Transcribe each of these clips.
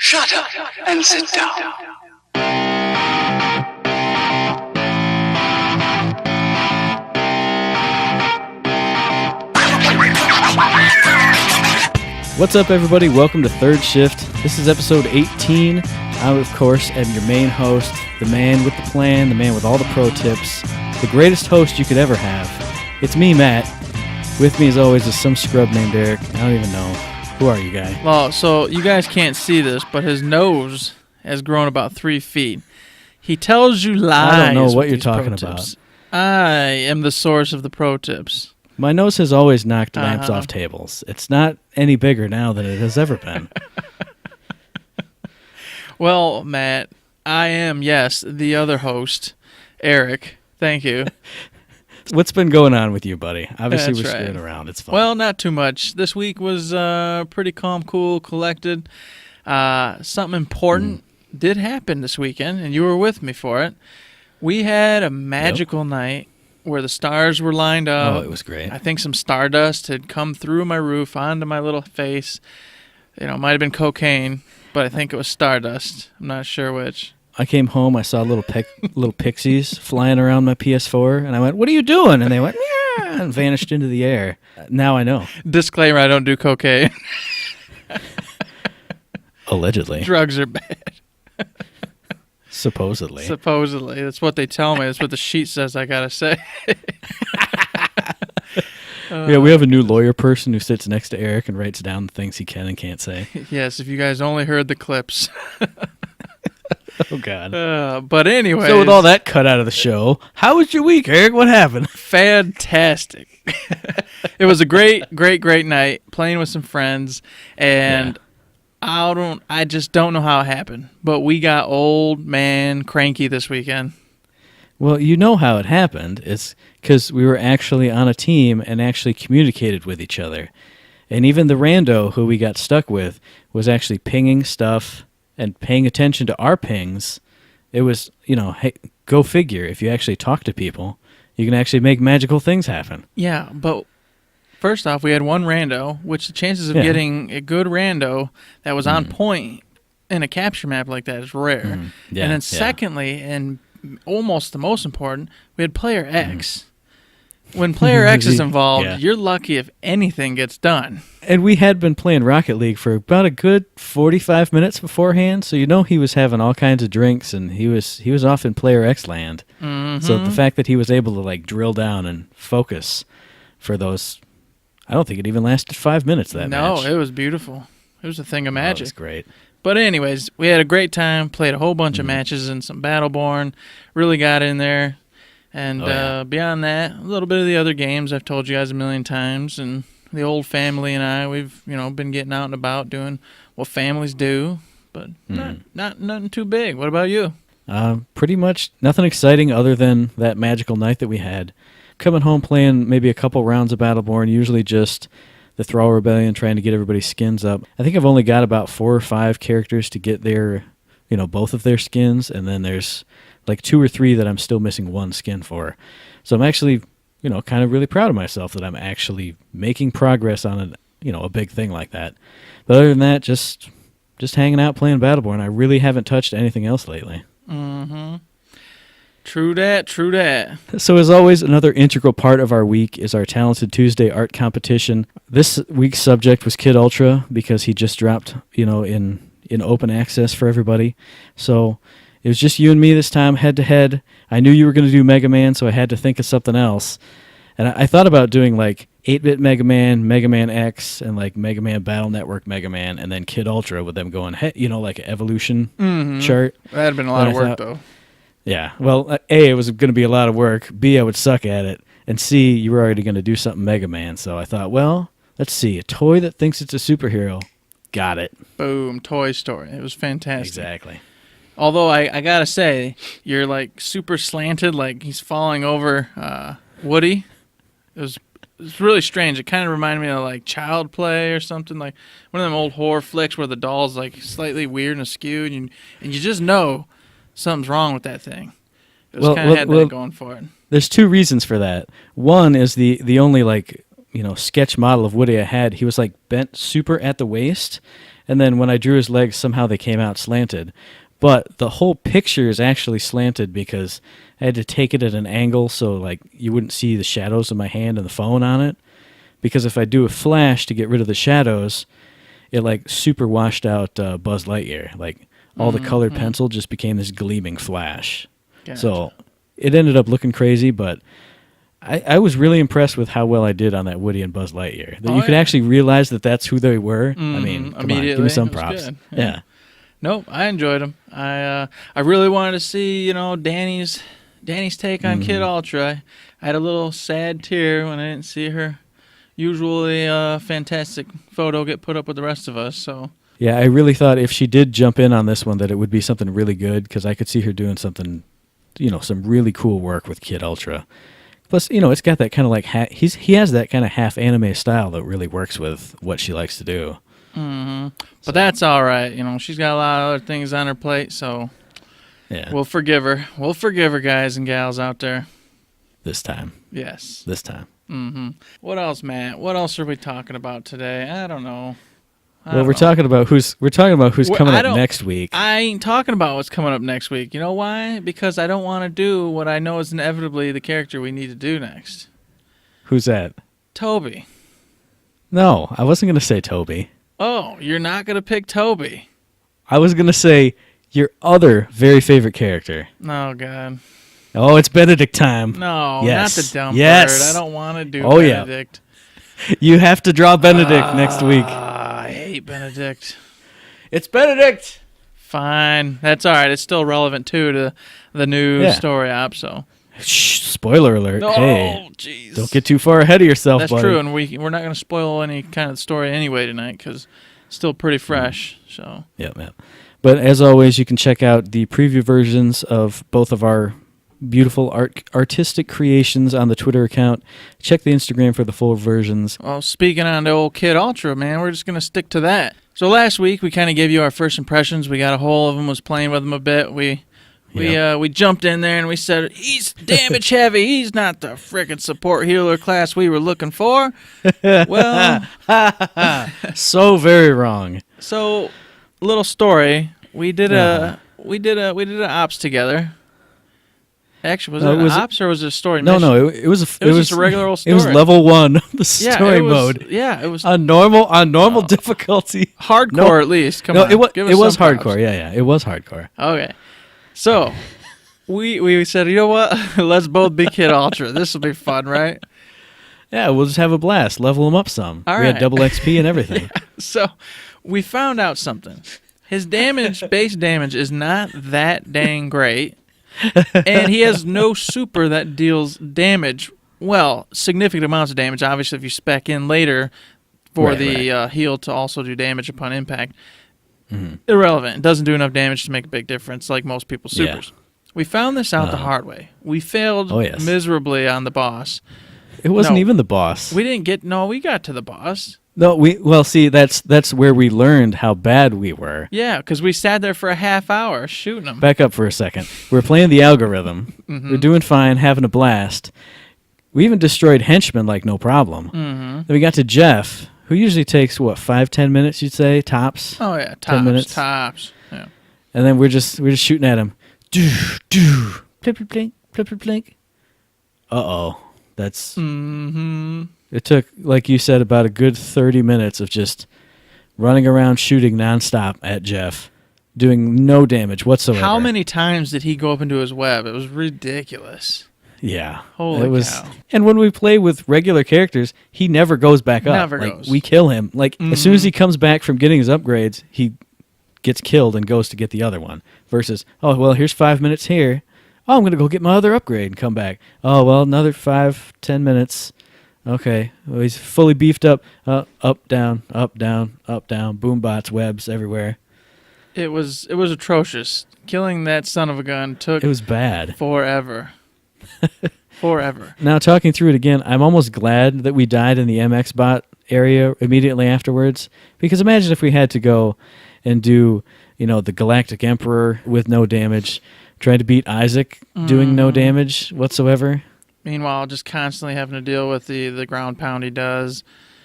Shut up and sit down. What's up, everybody? Welcome to Third Shift. This is episode 18. I, of course, am your main host, the man with the plan, the man with all the pro tips, the greatest host you could ever have. It's me, Matt. With me, as always, is some scrub named Eric. I don't even know. Who are you, guy? Well, so you guys can't see this, but his nose has grown about 3 feet. He tells you lies. I don't know what you're talking about. I am the source of the pro tips. My nose has always knocked lamps off tables. It's not any bigger now than it has ever been. Well, Matt, I am, yes, the other host, Eric. Thank you. What's been going on with you, buddy? Obviously, That's we're right. screwing around. It's fun. Well, not too much. This week was pretty calm, cool, collected. Something important did happen this weekend, and you were with me for it. We had a magical night where the stars were lined up. Oh, it was great. I think some stardust had come through my roof onto my little face. You know, it might have been cocaine, but I think it was stardust. I'm not sure which. I came home, I saw little pixies flying around my PS4, and I went, "What are you doing?" And they went, "Yeah," and vanished into the air. Now I know. Disclaimer, I don't do cocaine. Allegedly. Drugs are bad. Supposedly. Supposedly. That's what they tell me. That's what the sheet says I gotta say. Yeah, we have a new lawyer person who sits next to Eric and writes down the things he can and can't say. Yes, if you guys only heard the clips. Oh, God. But anyway. So with all that cut out of the show, how was your week, Eric? What happened? Fantastic. It was a great night, playing with some friends, and I just don't know how it happened, but we got old man Cranky this weekend. Well, you know how it happened. It's because we were actually on a team and actually communicated with each other. And even the rando who we got stuck with was actually pinging stuff and paying attention to our pings. It was, hey, go figure. If you actually talk to people, you can actually make magical things happen. Yeah, but first off, we had one rando, which the chances of getting a good rando that was on point in a capture map like that is rare. Yeah, and then secondly, and almost the most important, we had player X. When player X is involved, you're lucky if anything gets done. And we had been playing Rocket League for about a good 45 minutes beforehand, so he was having all kinds of drinks, and he was off in player X land. Mm-hmm. So the fact that he was able to drill down and focus for those, I don't think it even lasted 5 minutes, that match. No, it was beautiful. It was a thing of magic. It was great. But anyways, we had a great time, played a whole bunch of matches and some Battleborn, really got in there. And beyond that, a little bit of the other games I've told you guys a million times. And the old family and I, we've been getting out and about doing what families do. But not nothing too big. What about you? Pretty much nothing exciting other than that magical night that we had. Coming home playing maybe a couple rounds of Battleborn, usually just the Thrall Rebellion, trying to get everybody's skins up. I think I've only got about 4 or 5 characters to get their, both of their skins, and then there's 2 or 3 that I'm still missing 1 skin for. So I'm actually, kind of really proud of myself that I'm actually making progress on a big thing like that. But other than that, just hanging out playing Battleborn. I really haven't touched anything else lately. Mm-hmm. True that. So as always, another integral part of our week is our Talented Tuesday art competition. This week's subject was Kid Ultra because he just dropped, in open access for everybody. So it was just you and me this time, head to head. I knew you were going to do Mega Man, so I had to think of something else. And I thought about doing 8-bit Mega Man X, and Mega Man Battle Network Mega Man, and then Kid Ultra with them going, an evolution chart. That'd have been a lot of work, though. Yeah. Well, A, it was going to be a lot of work. B, I would suck at it. And C, you were already going to do something Mega Man. So I thought, well, let's see. A toy that thinks it's a superhero. Got it. Boom. Toy Story. It was fantastic. Exactly. Although I got to say, you're super slanted, he's falling over Woody. It was really strange. It kind of reminded me of Child Play or something, like one of them old horror flicks where the doll's slightly weird and askew, and you just know something's wrong with that thing. It was kind of had that going for it. There's 2 reasons for that. One is the only sketch model of Woody I had. He was bent super at the waist, And then when I drew his legs, somehow they came out slanted. But the whole picture is actually slanted because I had to take it at an angle so like you wouldn't see the shadows of my hand and the phone on it. Because if I do a flash to get rid of the shadows, it like super washed out Buzz Lightyear. Like all the colored pencil just became this gleaming flash. Gotcha. So it ended up looking crazy, but I was really impressed with how well I did on that Woody and Buzz Lightyear. That you could actually realize that that's who they were. I mean, come on, give me some props. Yeah. Nope, I enjoyed them. I really wanted to see, Danny's take on Kid Ultra. I had a little sad tear when I didn't see her usually fantastic photo get put up with the rest of us. So yeah, I really thought if she did jump in on this one that it would be something really good because I could see her doing something, some really cool work with Kid Ultra. Plus, it's got that kind of like he has that kind of half anime style that really works with what she likes to do. Mm-hmm. But that's all right. She's got a lot of other things on her plate, so yeah, we'll forgive her. We'll forgive her, guys and gals out there. This time. Yes. This time. Mm-hmm. What else, Matt? What else are we talking about today? I don't know. We're talking about who's coming up next week. I ain't talking about what's coming up next week. You know why? Because I don't want to do what I know is inevitably the character we need to do next. Who's that? Toby. No, I wasn't going to say Toby. Oh, you're not going to pick Toby. I was going to say your other very favorite character. Oh, God. Oh, it's Benedict time. No, yes. not the dumb bird. I don't want to do Yeah. Benedict. You have to draw Benedict next week. I hate Benedict. It's Benedict. Fine. That's all right. It's still relevant, too, to the new story op, so. Shh, spoiler alert. Oh, hey, jeez. Don't get too far ahead of yourself, That's buddy. true, and we're not going to spoil any kind of story anyway tonight because it's still pretty fresh. So. Yep. But as always, you can check out the preview versions of both of our beautiful artistic creations on the Twitter account. Check the Instagram for the full versions. Well, speaking on the old Kid Ultra, man, we're just going to stick to that. So last week, we kind of gave you our first impressions. We got a hold of him, was playing with him a bit. We jumped in there and we said, he's damage heavy. He's not the frickin' support healer class we were looking for. Well. So very wrong. So, little story. We did an ops together. Actually, was it an ops or was it a story mission? No, it was just a regular old story. It was level 1, the story mode. Yeah, it was on normal difficulty. Hardcore at least. Come on. It was hardcore. Yeah, it was hardcore. Okay. So, we said, you know what? Let's both be Kid Ultra. This will be fun, right? Yeah, we'll just have a blast. Level him up some. All we right. had double XP and everything. Yeah. So, we found out something. His base damage is not that dang great. And he has no super that deals damage. Well, significant amounts of damage. Obviously, if you spec in later for the heal to also do damage upon impact. Mm-hmm. Irrelevant. It doesn't do enough damage to make a big difference like most people's supers. Yeah. We found this out the hard way. We failed miserably on the boss. It wasn't even the boss. We got to the boss. No, see, that's where we learned how bad we were. Yeah, because we sat there for a half hour shooting them. Back up for a second. We're playing the algorithm. Mm-hmm. We're doing fine, having a blast. We even destroyed henchmen like no problem. Mm-hmm. Then we got to Jeff, who usually takes, 5-10 minutes, you'd say, tops? Oh, yeah, tops. 10 minutes. Tops. Yeah. And then we're just shooting at him. Plink, plink, plink, plink, plink. Uh-oh. That's... Mm-hmm. It took, like you said, about a good 30 minutes of just running around shooting nonstop at Jeff, doing no damage whatsoever. How many times did he go up into his web? It was ridiculous. Yeah. Holy cow. And when we play with regular characters, he never goes back up. Never goes. We kill him. As soon as he comes back from getting his upgrades, he gets killed and goes to get the other one. Versus, here's 5 minutes here. Oh, I'm going to go get my other upgrade and come back. Oh, well, another 5-10 minutes. Okay, well, he's fully beefed up. Up, down, boom bots, webs everywhere. It was atrocious. Killing that son of a gun took... It was bad. Forever. Forever. Now, talking through it again, I'm almost glad that we died in the MX bot area immediately afterwards. Because imagine if we had to go and do, the Galactic Emperor with no damage, trying to beat Isaac doing no damage whatsoever. Meanwhile, just constantly having to deal with the ground pound he does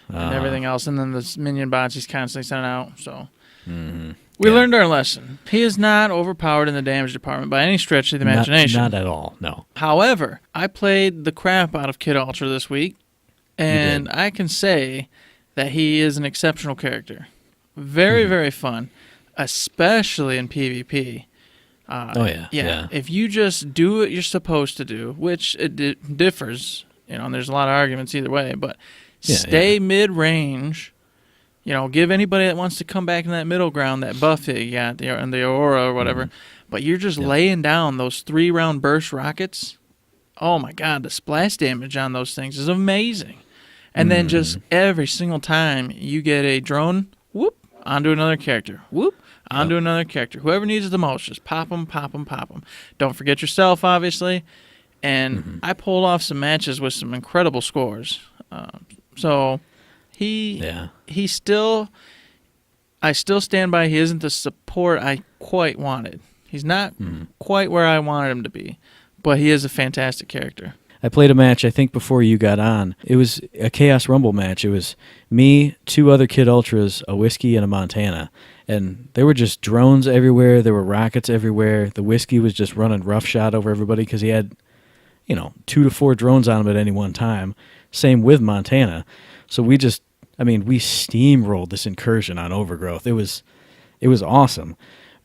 and everything else. And then the minion bots he's constantly sending out. So We learned our lesson. He is not overpowered in the damage department by any stretch of the imagination. Not at all, no. However, I played the crap out of Kid Ultra this week, and I can say that he is an exceptional character. Very, very fun, especially in PvP. Yeah. If you just do what you're supposed to do, which it differs, and there's a lot of arguments either way, but stay mid-range. Give anybody that wants to come back in that middle ground that buff that you got, and the Aurora or whatever. But you're just laying down those 3-round burst rockets. Oh, my God, the splash damage on those things is amazing. And then just every single time you get a drone, whoop, onto another character. Whoop, onto another character. Whoever needs it the most, just pop them, pop them, pop them. Don't forget yourself, obviously. And I pulled off some matches with some incredible scores. I still stand by he isn't the support I quite wanted. He's not quite where I wanted him to be, but he is a fantastic character. I played a match, I think, before you got on. It was a Chaos Rumble match. It was me, 2 other Kid Ultras, a Whiskey, and a Montana. And there were just drones everywhere. There were rockets everywhere. The Whiskey was just running roughshod over everybody because he had, 2 to 4 drones on him at any one time. Same with Montana. So we steamrolled this incursion on Overgrowth. It was awesome.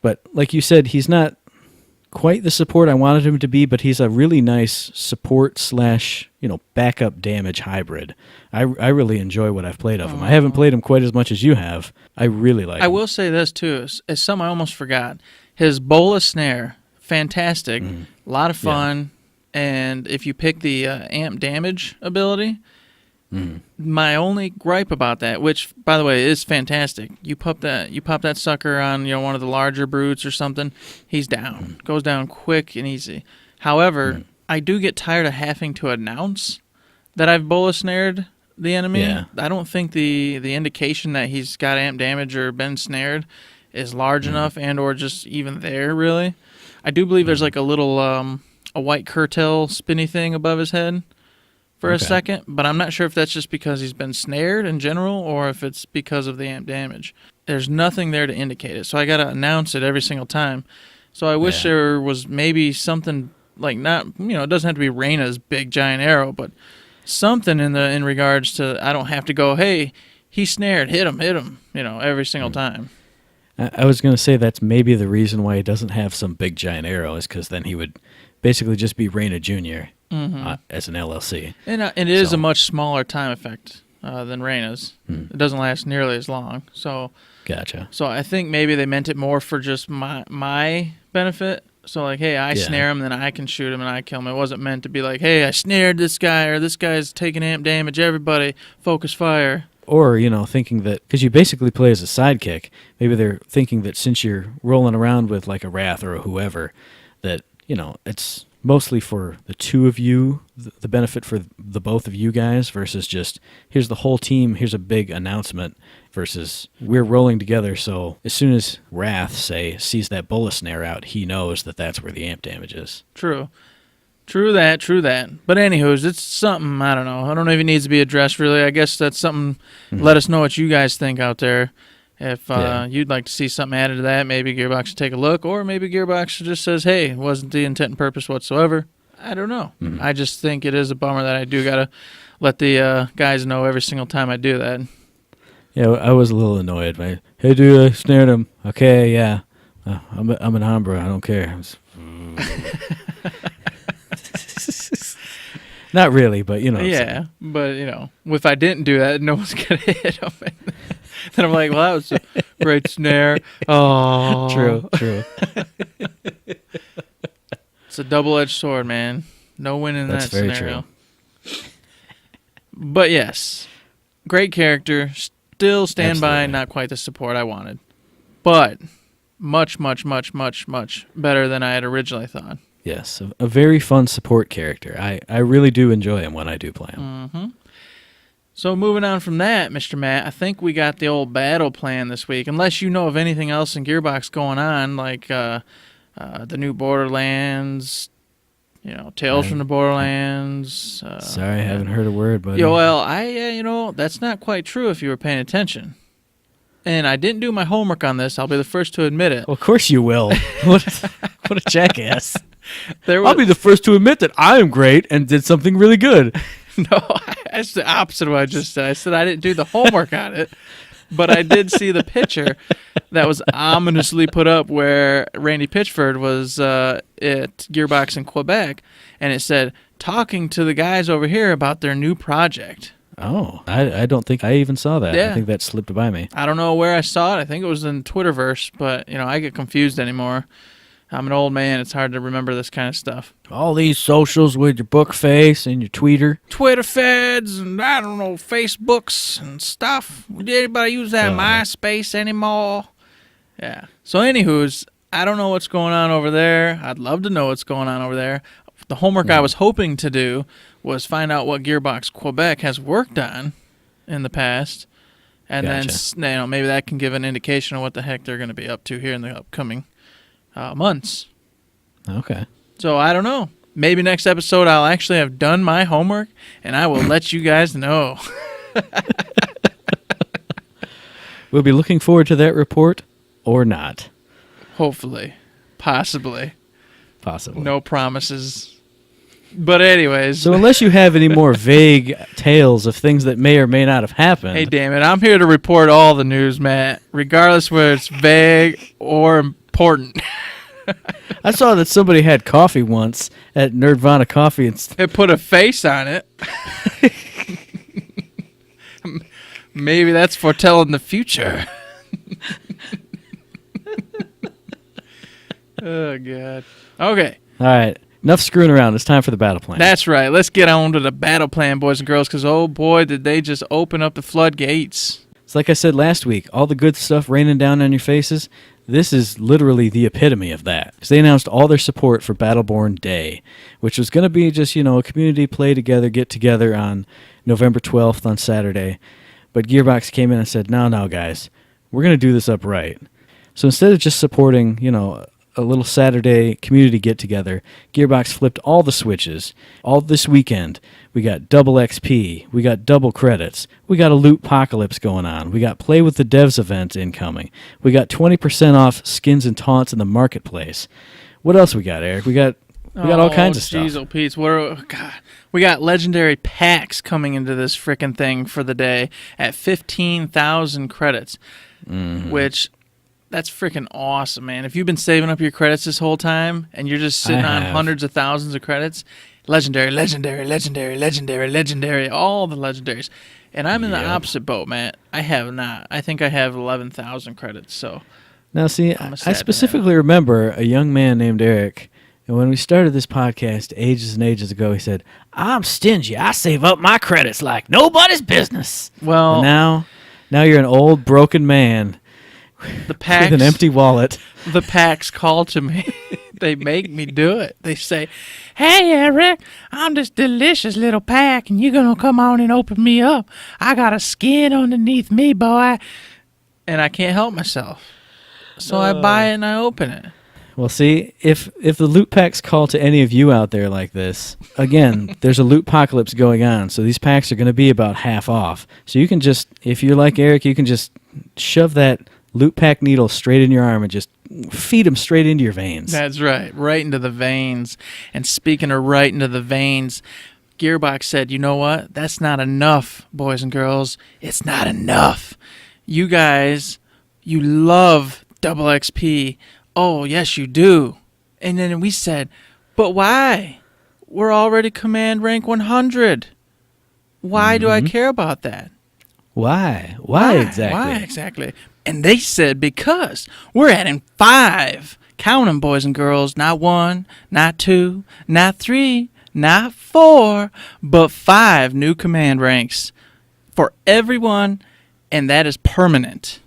But like you said, he's not quite the support I wanted him to be, but he's a really nice support / backup damage hybrid. I really enjoy what I've played of him. I haven't played him quite as much as you have. I really like him. I will say this, too. It's something I almost forgot. His Bola Snare, fantastic. A lot of fun. Yeah. And if you pick the amp damage ability, my only gripe about that, which, by the way, is fantastic, you pop that sucker on one of the larger brutes or something, he's down. Goes down quick and easy. However, I do get tired of having to announce that I've Bola snared the enemy. Yeah. I don't think the indication that he's got amp damage or been snared is large enough and or just even there, really. I do believe there's like a little a white curtail spinny thing above his head for a second, but I'm not sure if that's just because he's been snared in general or if it's because of the amp damage. There's nothing there to indicate it, so I got to announce it every single time. So I wish there was maybe something like not, it doesn't have to be Reyna's big giant arrow, but something in regards to I don't have to go, hey, he's snared, hit him, every single time. I was going to say that's maybe the reason why he doesn't have some big giant arrow is because then he would basically just be Reyna Jr. As an LLC. And it is a much smaller time effect than Reyna's. It doesn't last nearly as long. So Gotcha. So I think maybe they meant it more for just my benefit. So like, hey, I snare him, then I can shoot him and I kill him. It wasn't meant to be like, hey, I snared this guy or this guy's taking amp damage. Everybody, focus fire. Or, thinking that, because you basically play as a sidekick, maybe they're thinking that since you're rolling around with like a Wrath or a whoever, that, it's mostly for the two of you, the benefit for the both of you guys versus just, here's the whole team, here's a big announcement versus we're rolling together. So as soon as Wrath, say, sees that Bola snare out, he knows that that's where the amp damage is. True that. But anywho, it's something, I don't know if it needs to be addressed really. I guess that's something, let us know what you guys think out there. If you'd like to see something added to that, maybe Gearbox should take a look, or maybe Gearbox just says, hey, it wasn't the intent and purpose whatsoever. I don't know. I just think it is a bummer that I do got to let the guys know every single time I do that. Yeah, I was a little annoyed. Hey, dude, I snared him. Okay, yeah. I'm an Umbra. I don't care. Not really, but Yeah, but if I didn't do that, no one's gonna hit him. Then I'm like, well, that was a great snare. Oh, true. It's a double-edged sword, man. No winning in that scenario. That's very true. But yes, great character. Still stand by. Not quite the support I wanted, but much, much, much, much, much better than I had originally thought. Yes, a very fun support character. I really do enjoy him when I do play him. So moving on from that, Mr. Matt, I think we got the old battle plan this week. Unless you know of anything else in Gearbox going on, like the new Borderlands, Tales from the Borderlands. Sorry, I haven't heard a word, buddy. Well, that's not quite true if you were paying attention. and I didn't do my homework on this. I'll be the first to admit it. Well, of course you will. What a jackass. There I'll be the first to admit that I am great and did something really good. No, that's the opposite of what I just said. I said I didn't do the homework on it, but I did see the picture that was ominously put up where Randy Pitchford was at Gearbox in Quebec, and it said, talking to the guys over here about their new project. Oh, I don't think I even saw that. Yeah. I think that slipped by me. I don't know where I saw it. I think it was in Twitterverse, but, I get confused anymore. I'm an old man. It's hard to remember this kind of stuff. All these socials with your book face and your tweeter. Twitter feds and, I don't know, Facebooks and stuff. Did anybody use that MySpace anymore? Yeah. So, anywho's, I don't know what's going on over there. I'd love to know what's going on over there. The homework I was hoping to do was find out what Gearbox Quebec has worked on in the past. And then, maybe that can give an indication of what the heck they're going to be up to here in the upcoming months. Okay. So I don't know. Maybe next episode I'll actually have done my homework, and I will let you guys know. We'll be looking forward to that report, or not. Hopefully. Possibly. No promises. But anyways. So unless you have any more vague tales of things that may or may not have happened. Hey, damn it. I'm here to report all the news, Matt, regardless whether it's vague or important. I saw that somebody had coffee once at Nerdvana Coffee. It put a face on it. Maybe that's foretelling the future. Oh, God. Okay. All right. Enough screwing around. It's time for the battle plan. That's right. Let's get on to the battle plan, boys and girls, because, oh, boy, did they just open up the floodgates. It's like I said last week, all the good stuff raining down on your faces. This is literally the epitome of that. Because they announced all their support for Battleborn Day, which was going to be just, a community play-together, get-together on November 12th on Saturday. But Gearbox came in and said, no, guys, we're going to do this up right. So instead of just supporting, a little Saturday community get-together, Gearbox flipped all the switches. All this weekend, we got double XP, we got double credits, we got a loot apocalypse going on, we got Play with the Devs event incoming, we got 20% off skins and taunts in the marketplace. What else we got, Eric? We got all kinds of stuff. Oh, Pete, God. We got legendary packs coming into this frickin' thing for the day at 15,000 credits, which... That's freaking awesome, man. If you've been saving up your credits this whole time and you're just sitting on hundreds of thousands of credits, legendary, all the legendaries. And I'm in the opposite boat, Matt. I have not. I think I have 11,000 credits. So now, see, I specifically remember a young man named Eric, and when we started this podcast ages and ages ago, he said, I'm stingy. I save up my credits like nobody's business. Well, and now you're an old, broken man. The packs, with an empty wallet. The packs call to me. They make me do it. They say, hey, Eric, I'm this delicious little pack, and you're going to come on and open me up. I got a skin underneath me, boy. And I can't help myself. So I buy it and I open it. Well, see, if the loot packs call to any of you out there like this, again, there's a loot apocalypse going on, so these packs are going to be about half off. So you can just, if you're like Eric, you can just shove that loot pack needle straight in your arm and just feed them straight into your veins. That's right. Right into the veins. And speaking of right into the veins, Gearbox said, you know what? That's not enough, boys and girls. It's not enough. You guys, you love double XP. Oh, yes, you do. And then we said, but why? We're already command rank 100. Why do I care about that? Why? Why exactly? Why exactly? And they said, because we're adding 5. Count them, boys and girls. Not 1, not 2, not 3, not 4, but 5 new command ranks for everyone, and that is permanent.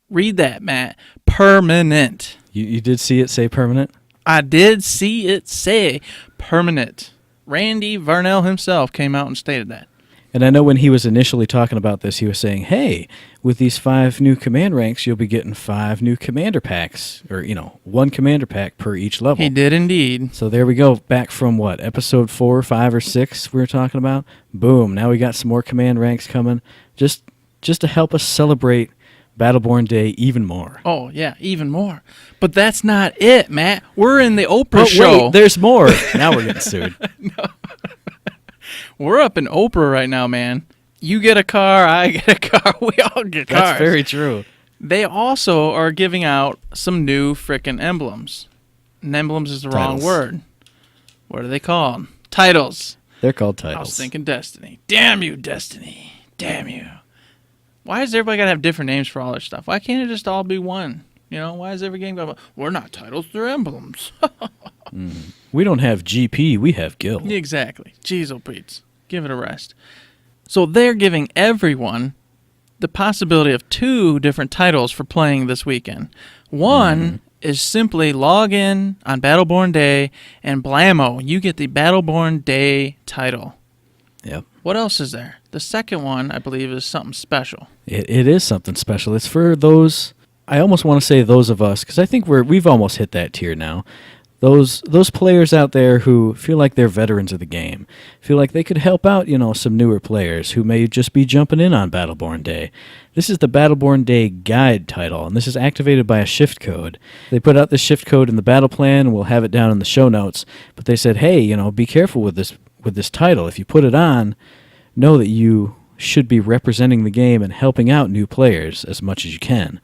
Read that, Matt. Permanent. You did see it say permanent? I did see it say permanent. Randy Varnell himself came out and stated that. And I know when he was initially talking about this, he was saying, hey, with these 5 new command ranks, you'll be getting 5 new commander packs, or, 1 commander pack per each level. He did indeed. So there we go, back from what, episode 4, 5, or 6 we were talking about? Boom, now we got some more command ranks coming, just to help us celebrate Battleborn Day even more. Oh, yeah, even more. But that's not it, Matt. We're in the Oprah But show. wait, there's more. Now we're getting sued. We're up in Oprah right now, man. You get a car, I get a car, we all get cars. That's very true. They also are giving out some new frickin' emblems. And emblems is the wrong Titles. word. What are they called? Titles. They're called I was titles. thinking Destiny. Damn you, Destiny. Damn you. Why does everybody got to have different names for all their stuff? Why can't it just all be one? You know, why is every game going, we're not titles, they're emblems. We don't have GP, we have Guild. Exactly. Jeez, oh Pete's. Give it a rest. So they're giving everyone the possibility of 2 different titles for playing this weekend. One is simply log in on Battleborn Day, and blammo, you get the Battleborn Day title. Yep. What else is there? The second one, I believe, is something special. It is something special. It's for those, I almost want to say those of us, because I think we've almost hit that tier now. Those players out there who feel like they're veterans of the game, feel like they could help out, some newer players who may just be jumping in on Battleborn Day. This is the Battleborn Day Guide title, and this is activated by a SHiFT code. They put out the SHiFT code in the battle plan, and we'll have it down in the show notes. But they said, hey, be careful with this title. If you put it on, know that you should be representing the game and helping out new players as much as you can.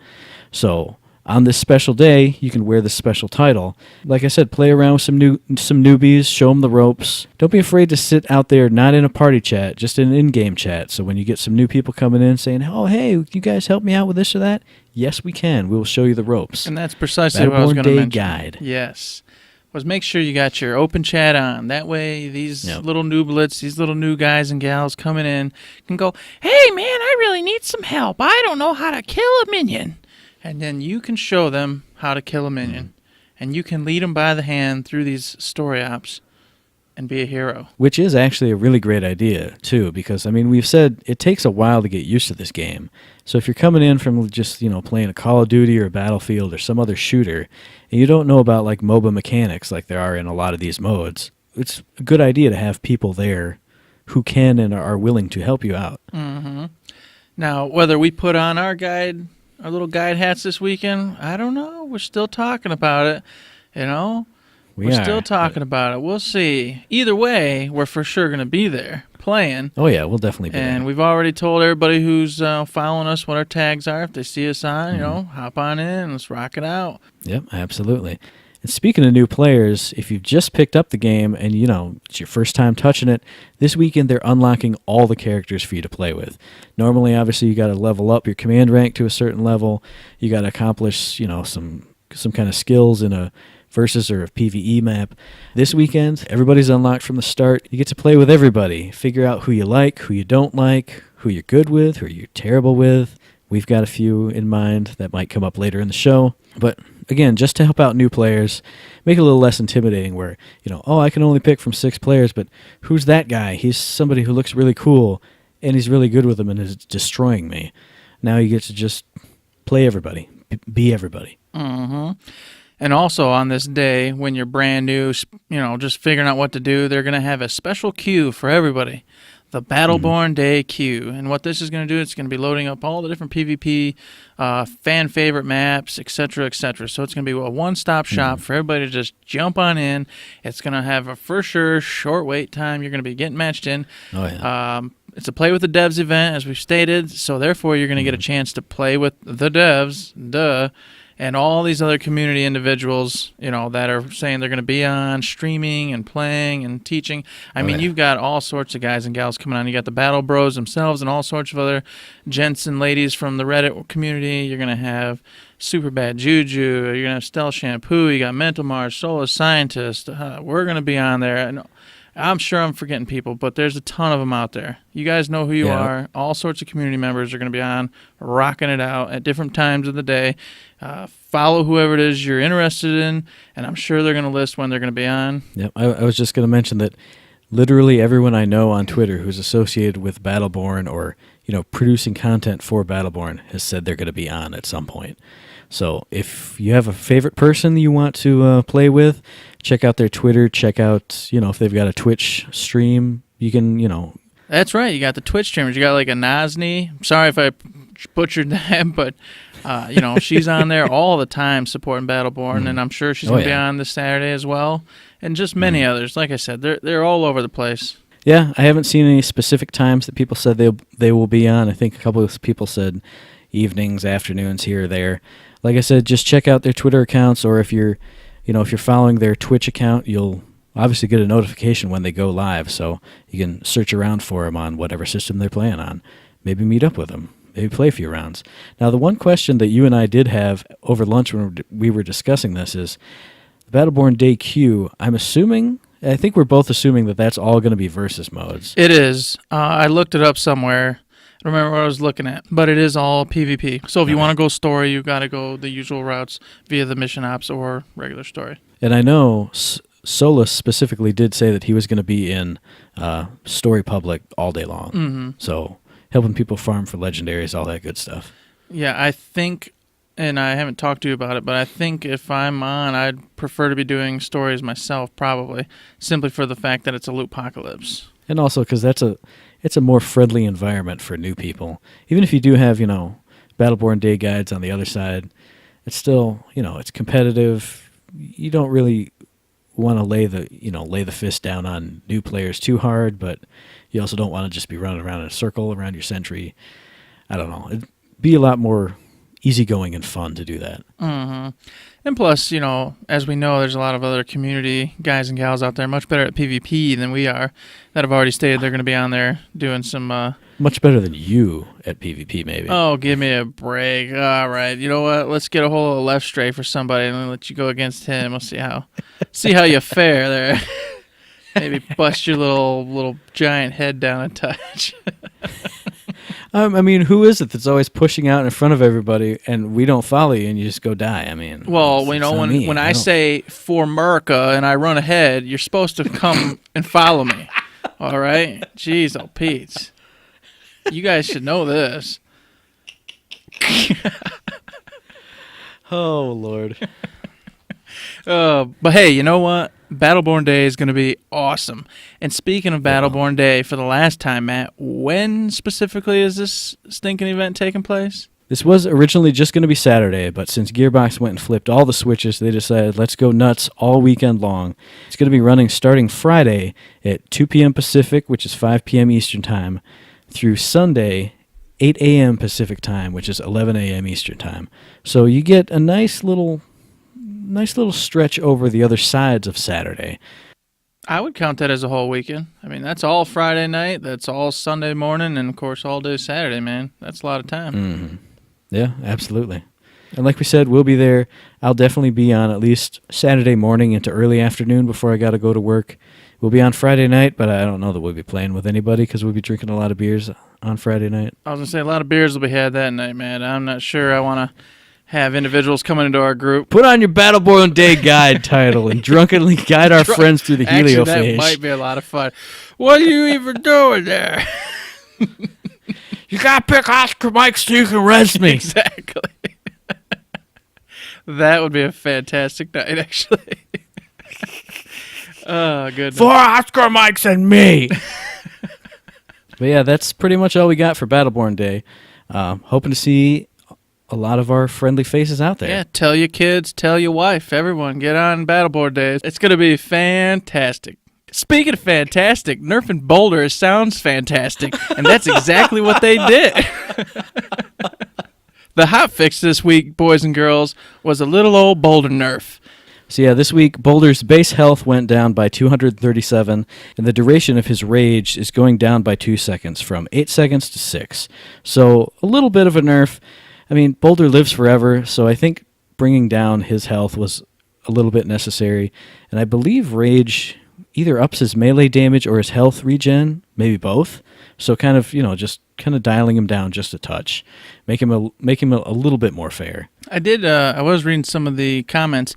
So on this special day, you can wear this special title. Like I said, play around with some newbies, show them the ropes. Don't be afraid to sit out there, not in a party chat, just in an in-game chat. So when you get some new people coming in saying, oh, hey, you guys help me out with this or that? Yes, we can. We will show you the ropes. And that's precisely what I was Battleborn going to Day mention. Guide. Yes. Was make sure you got your open chat on. That way these little nooblets, these little new guys and gals coming in can go, hey, man, I really need some help. I don't know how to kill a minion. And then you can show them how to kill a minion. And you can lead them by the hand through these story ops and be a hero. Which is actually a really great idea, too, because, we've said it takes a while to get used to this game. So if you're coming in from just, playing a Call of Duty or a Battlefield or some other shooter, and you don't know about, MOBA mechanics like there are in a lot of these modes, it's a good idea to have people there who can and are willing to help you out. Mm-hmm. Now, whether we put on our little guide hats this weekend, I don't know. We're still talking about it, We're still talking about it. We'll see. Either way, we're for sure going to be there playing. Oh, yeah, we'll definitely be there. And we've already told everybody who's following us what our tags are. If they see us on, hop on in. Let's rock it out. Yep, absolutely. And speaking of new players, if you've just picked up the game and, it's your first time touching it, this weekend they're unlocking all the characters for you to play with. Normally, obviously, you got to level up your command rank to a certain level. You got to accomplish, some kind of skills in a versus or a PvE map. This weekend, everybody's unlocked from the start. You get to play with everybody, figure out who you like, who you don't like, who you're good with, who you're terrible with. We've got a few in mind that might come up later in the show. But again, just to help out new players, make it a little less intimidating where, I can only pick from 6 players, but who's that guy? He's somebody who looks really cool, and he's really good with them and is destroying me. Now you get to just play everybody, be everybody. Mm-hmm. And also on this day, when you're brand new, just figuring out what to do, they're going to have a special queue for everybody, the Battleborn Day queue. And what this is going to do, it's going to be loading up all the different PvP, fan favorite maps, etc., etc. So it's going to be a one-stop shop for everybody to just jump on in. It's going to have a for sure short wait time. You're going to be getting matched in. Oh, yeah. It's a Play with the Devs event, as we've stated. So therefore, you're going to get a chance to play with the devs, and all these other community individuals, that are saying they're going to be on streaming and playing and teaching. You've got all sorts of guys and gals coming on. You got the Battle Bros themselves and all sorts of other gents and ladies from the Reddit community. You're going to have Super Bad Juju. You're going to have Stealth Shampoo. You got Mental Mars, Soulless Scientist. We're going to be on there. And I'm sure I'm forgetting people, but there's a ton of them out there. You guys know who you are. All sorts of community members are going to be on, rocking it out at different times of the day. Follow whoever it is you're interested in, and I'm sure they're going to list when they're going to be on. Yep, I was just going to mention that literally everyone I know on Twitter who's associated with Battleborn or, producing content for Battleborn has said they're going to be on at some point. So if you have a favorite person you want to play with, check out their Twitter, check out, if they've got a Twitch stream, you can, That's right. You got the Twitch streamers. You got like a Nazni. Sorry if I butchered that, but she's on there all the time supporting Battleborn, and I'm sure she's gonna be on this Saturday as well, and just many others. Like I said, they're all over the place. Yeah, I haven't seen any specific times that people said they will be on. I think a couple of people said evenings, afternoons, here or there. Like I said, just check out their Twitter accounts, or if you're following their Twitch account, you'll obviously get a notification when they go live, so you can search around for them on whatever system they're playing on. Maybe meet up with them. Maybe play a few rounds. Now, the one question that you and I did have over lunch when we were discussing this is the Battleborn Day queue. I think we're both assuming that that's all going to be versus modes. It is. I looked it up somewhere. I don't remember what I was looking at, but it is all PvP. So if you want to go story, you got to go the usual routes via the mission ops or regular story. And I know Solus specifically did say that he was going to be in story public all day long. Mm-hmm. So helping people farm for legendaries, all that good stuff. Yeah, I think, and I haven't talked to you about it, but I think if I'm on, I'd prefer to be doing stories myself, probably, simply for the fact that it's a loot-pocalypse. And also because it's a more friendly environment for new people. Even if you do have, Battleborn Day guides on the other side, it's still, it's competitive. You don't really want to lay the fist down on new players too hard, but you also don't want to just be running around in a circle around your sentry. I don't know. It'd be a lot more easygoing and fun to do that. Mm-hmm. And plus, as we know, there's a lot of other community guys and gals out there much better at PvP than we are that have already stated they're going to be on there doing some... Much better than you at PvP, maybe. Oh, give me a break. All right. You know what? Let's get a hold of a left stray for somebody and then let you go against him. We'll see how you fare there. Maybe bust your little giant head down a touch. Who is it that's always pushing out in front of everybody and we don't follow you and you just go die? Well, when I say for America and I run ahead, you're supposed to come and follow me. All right? Jeez, oh, Pete. You guys should know this. Oh, Lord. But hey, you know what? Battleborn Day is going to be awesome. And speaking of Battleborn Day, for the last time, Matt, when specifically is this stinking event taking place? This was originally just going to be Saturday, but since Gearbox went and flipped all the switches, they decided let's go nuts all weekend long. It's going to be running starting Friday at 2 p.m. Pacific, which is 5 p.m. Eastern Time, through Sunday, 8 a.m. Pacific Time, which is 11 a.m. Eastern Time. So you get a nice little stretch over the other sides of Saturday. I would count that as a whole weekend. That's all Friday night, that's all Sunday morning, and of course all day Saturday, man. That's a lot of time. Mm-hmm. Yeah, absolutely. And like we said, we'll be there. I'll definitely be on at least Saturday morning into early afternoon before I got to go to work. We'll be on Friday night, but I don't know that we'll be playing with anybody because we'll be drinking a lot of beers on Friday night. I was going to say, a lot of beers will be had that night, man. I'm not sure I want to have individuals coming into our group. Put on your Battleborn Day guide title and drunkenly guide our friends through the heliophage. Actually, that might be a lot of fun. What are you even doing there? You got to pick Oscar Mike so you can rest me. Exactly. That would be a fantastic night, actually. Oh, goodness. 4 Oscar Mikes and me. But yeah, that's pretty much all we got for Battleborn Day. Hoping to see a lot of our friendly faces out there. Yeah, tell your kids, tell your wife, everyone, get on Battleborn Day. It's going to be fantastic. Speaking of fantastic, nerfing Boulder sounds fantastic, and that's exactly what they did. The hot fix this week, boys and girls, was a little old Boulder nerf. So yeah, this week, Boulder's base health went down by 237, and the duration of his rage is going down by 2 seconds, from 8 seconds to 6. So a little bit of a nerf. Boulder lives forever, so I think bringing down his health was a little bit necessary. And I believe rage either ups his melee damage or his health regen, maybe both. So kind of, just kind of dialing him down just a touch, make him a little bit more fair. I was reading some of the comments,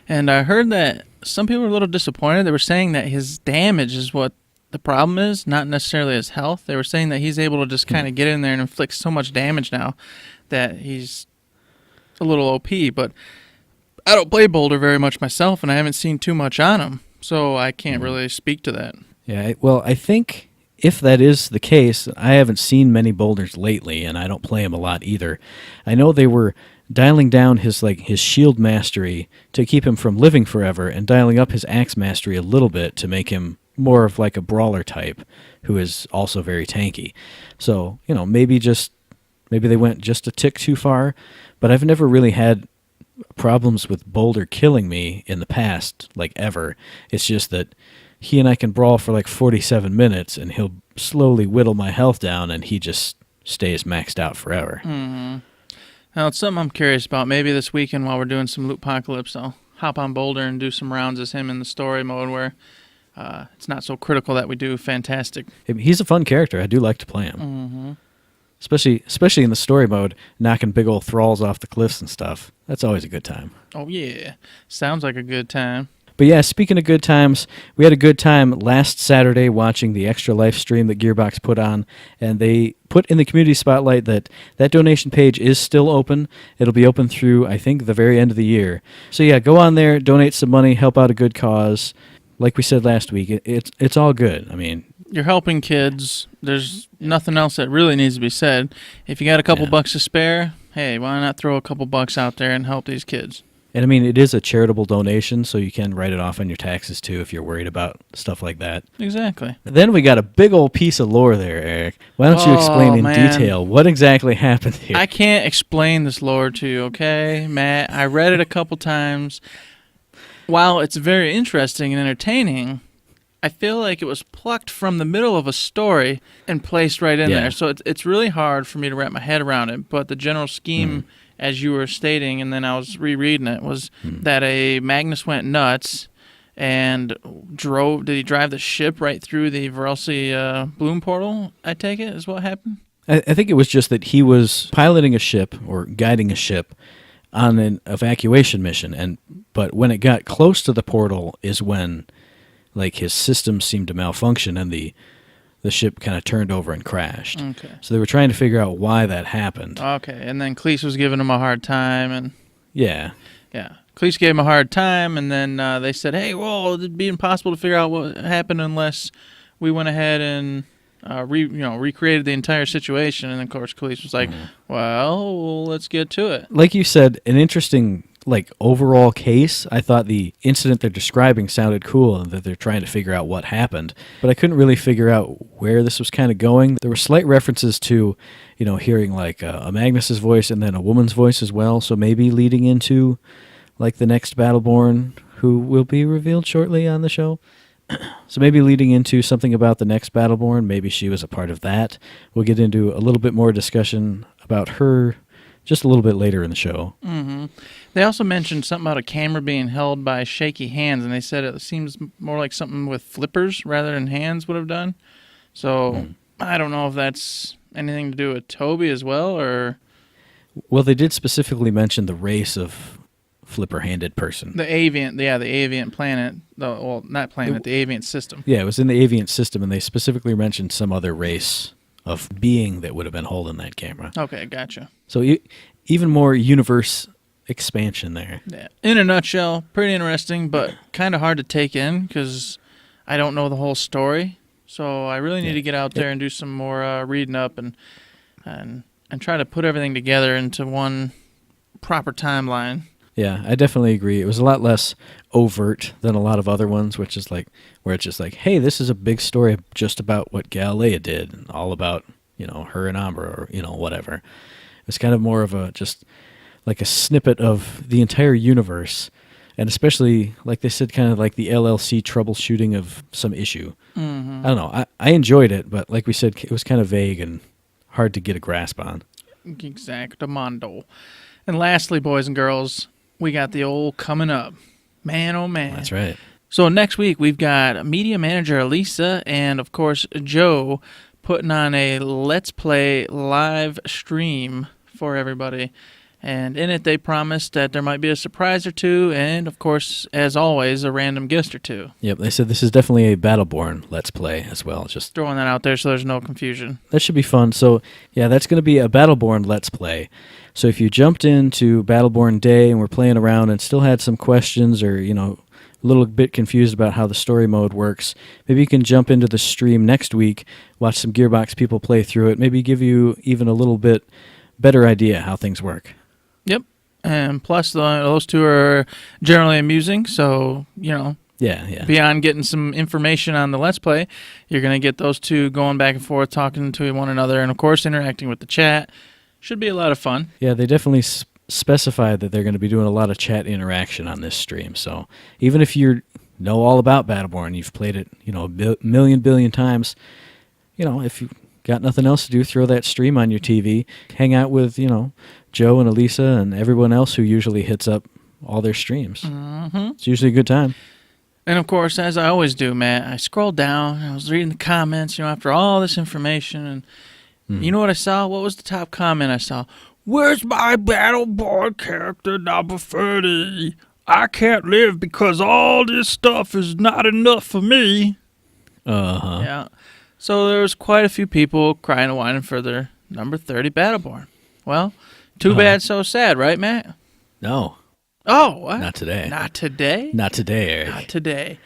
and I heard that some people were a little disappointed. They were saying that his damage is what the problem is, not necessarily his health. They were saying that he's able to just kind of get in there and inflict so much damage now that he's a little OP. But I don't play Boulder very much myself, and I haven't seen too much on him, so I can't really speak to that. Yeah, well, I think if that is the case, I haven't seen many boulders lately, and I don't play him a lot either. I know they were dialing down his shield mastery to keep him from living forever, and dialing up his axe mastery a little bit to make him more of like a brawler type, who is also very tanky. So, maybe they went just a tick too far, but I've never really had problems with Boulder killing me in the past, like ever. It's just that he and I can brawl for like 47 minutes, and he'll slowly whittle my health down, and he just stays maxed out forever. Mm-hmm. Now, it's something I'm curious about. Maybe this weekend while we're doing some Lootpocalypse, I'll hop on Boulder and do some rounds as him in the story mode where it's not so critical that we do fantastic. He's a fun character. I do like to play him. Mm-hmm. Especially in the story mode, knocking big old thralls off the cliffs and stuff. That's always a good time. Oh, yeah. Sounds like a good time. But yeah, speaking of good times, we had a good time last Saturday watching the Extra Life stream that Gearbox put on, and they put in the community spotlight that donation page is still open. It'll be open through, I think, the very end of the year. So yeah, go on there, donate some money, help out a good cause. Like we said last week, it's all good. I mean, you're helping kids. There's nothing else that really needs to be said. If you got a couple bucks to spare, hey, why not throw a couple bucks out there and help these kids? And I mean, it is a charitable donation, so you can write it off on your taxes too if you're worried about stuff like that. Exactly. Then we got a big old piece of lore there, Eric. Why don't you explain in detail what exactly happened here? I can't explain this lore to you, okay, Matt? I read it a couple times. While it's very interesting and entertaining, I feel like it was plucked from the middle of a story and placed right in there. So it's really hard for me to wrap my head around it, but the general scheme, as you were stating, and then I was rereading it, was that a Magnus went nuts and did he drive the ship right through the Varelsi Bloom portal, I take it, is what happened? I think it was just that he was piloting a ship or guiding a ship on an evacuation mission, but when it got close to the portal is when like his systems seemed to malfunction and the ship kind of turned over and crashed. Okay. So they were trying to figure out why that happened. Okay, and then Cleese was giving him a hard time, and yeah. Cleese gave him a hard time, and then they said, "Hey, well, it'd be impossible to figure out what happened unless we went ahead and recreated the entire situation." And of course, Cleese was like, "Well, let's get to it." Like you said, an interesting overall case. I thought the incident they're describing sounded cool and that they're trying to figure out what happened, but I couldn't really figure out where this was kind of going. There were slight references to, hearing a Magnus's voice and then a woman's voice as well, so maybe leading into the next Battleborn, who will be revealed shortly on the show. So maybe leading into something about the next Battleborn, maybe she was a part of that. We'll get into a little bit more discussion about her just a little bit later in the show. Mm-hmm. They also mentioned something about a camera being held by shaky hands, and they said it seems more like something with flippers rather than hands would have done. So I don't know if that's anything to do with Toby as well, or... Well, they did specifically mention the race of flipper-handed person. The Aviant planet. Not planet, the Aviant system. Yeah, it was in the Aviant system, and they specifically mentioned some other race of being that would have been holding that camera. Okay, gotcha. So even more universe expansion there. Yeah. In a nutshell, pretty interesting, but kind of hard to take in because I don't know the whole story. So I really need to get out there and do some more reading up and try to put everything together into one proper timeline. Yeah, I definitely agree. It was a lot less overt than a lot of other ones, which is where it's just hey, this is a big story just about what Galilea did, and all about, her and Ambra, or, whatever. It's kind of more of a snippet of the entire universe, and especially, like they said, kind of like the LLC troubleshooting of some issue. Mm-hmm. I don't know. I enjoyed it, but like we said, it was kind of vague and hard to get a grasp on. Exactamundo. And lastly, boys and girls, we got the old coming up. Man, oh man. That's right. So next week, we've got media manager Elisa and, of course, Joe putting on a Let's Play live stream for everybody. And in it, they promised that there might be a surprise or two and, of course, as always, a random guest or two. Yep, they said this is definitely a Battleborn Let's Play as well. Just throwing that out there so there's no confusion. That should be fun. So, yeah, that's going to be a Battleborn Let's Play. So if you jumped into Battleborn Day and were playing around and still had some questions or, a little bit confused about how the story mode works, maybe you can jump into the stream next week, watch some Gearbox people play through it, maybe give you even a little bit better idea how things work. Yep. And plus, those two are generally amusing, so, Yeah. beyond getting some information on the Let's Play, you're going to get those two going back and forth, talking to one another, and, of course, interacting with the chat. Should be a lot of fun. Yeah, they definitely specified that they're going to be doing a lot of chat interaction on this stream. So even if you know all about Battleborn, you've played it, a billion times, if you've got nothing else to do, throw that stream on your TV, hang out with, Joe and Elisa and everyone else who usually hits up all their streams. Mm-hmm. It's usually a good time. And, of course, as I always do, Matt, I scrolled down, and I was reading the comments, after all this information, and you know what I saw? What was the top comment I saw? "Where's my Battleborn character number 30? I can't live because all this stuff is not enough for me." Uh-huh. Yeah. So there was quite a few people crying and whining for their number 30 Battleborn. Well, too bad, so sad, right, Matt? No. Oh, what? Not today. Not today? Not today, Eric. Not today.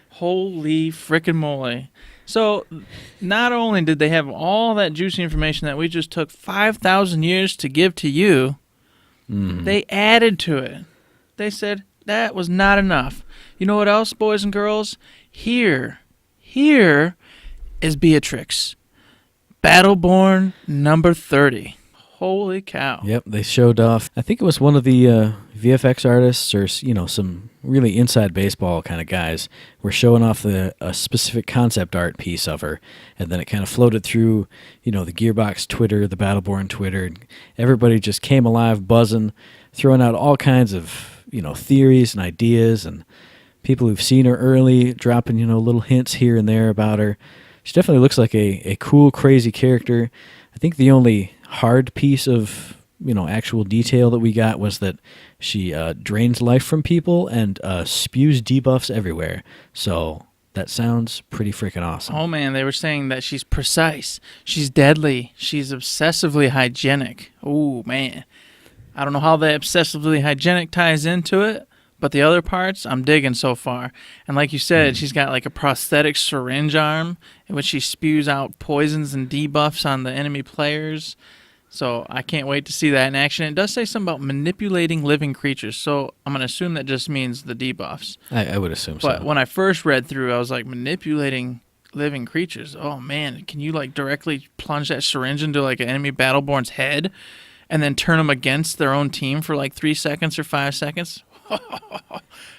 Holy frickin' moly. So, not only did they have all that juicy information that we just took 5,000 years to give to you, they added to it. They said that was not enough. You know what else, boys and girls? Here is Beatrix. Battleborn number 30. Holy cow. Yep, they showed off. I think it was one of the VFX artists or, some really inside baseball kind of guys were showing off a specific concept art piece of her. And then it kind of floated through, the Gearbox Twitter, the Battleborn Twitter. And everybody just came alive, buzzing, throwing out all kinds of, theories and ideas. And people who've seen her early dropping, little hints here and there about her. She definitely looks like a cool, crazy character. I think the only hard piece of actual detail that we got was that she drains life from people and spews debuffs everywhere. So that sounds pretty freaking awesome. Oh man, they were saying that she's precise, she's deadly, she's obsessively hygienic. Oh man, I don't know how the obsessively hygienic ties into it, but the other parts I'm digging so far. And like you said, she's got like a prosthetic syringe arm in which she spews out poisons and debuffs on the enemy players. So I can't wait to see that in action. It does say something about manipulating living creatures, so I'm going to assume that just means the debuffs. I would assume so. But when I first read through, I was like, manipulating living creatures. Oh man, can you like directly plunge that syringe into like an enemy Battleborn's head and then turn them against their own team for like 3 seconds or 5 seconds?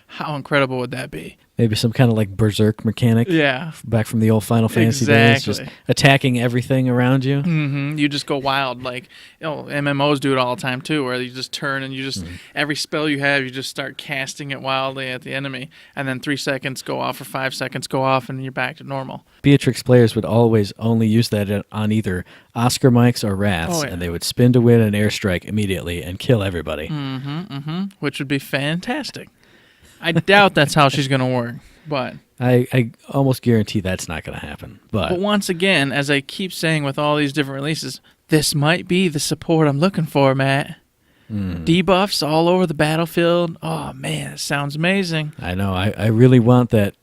How incredible would that be? Maybe some kind of like berserk mechanic. Yeah. Back from the old Final Fantasy days. Just attacking everything around you. Mm-hmm. You just go wild. Like, MMOs do it all the time too, where you just turn and you just, every spell you have, you just start casting it wildly at the enemy. And then 3 seconds go off or 5 seconds go off and you're back to normal. Beatrix players would always only use that on either Oscar Mikes or Wraths, and they would spin to win an airstrike immediately and kill everybody. Which would be fantastic. I doubt that's how she's going to work, but I almost guarantee that's not going to happen. But once again, as I keep saying with all these different releases, this might be the support I'm looking for, Matt. Debuffs all over the battlefield. Oh, man, it sounds amazing. I know. I really want that.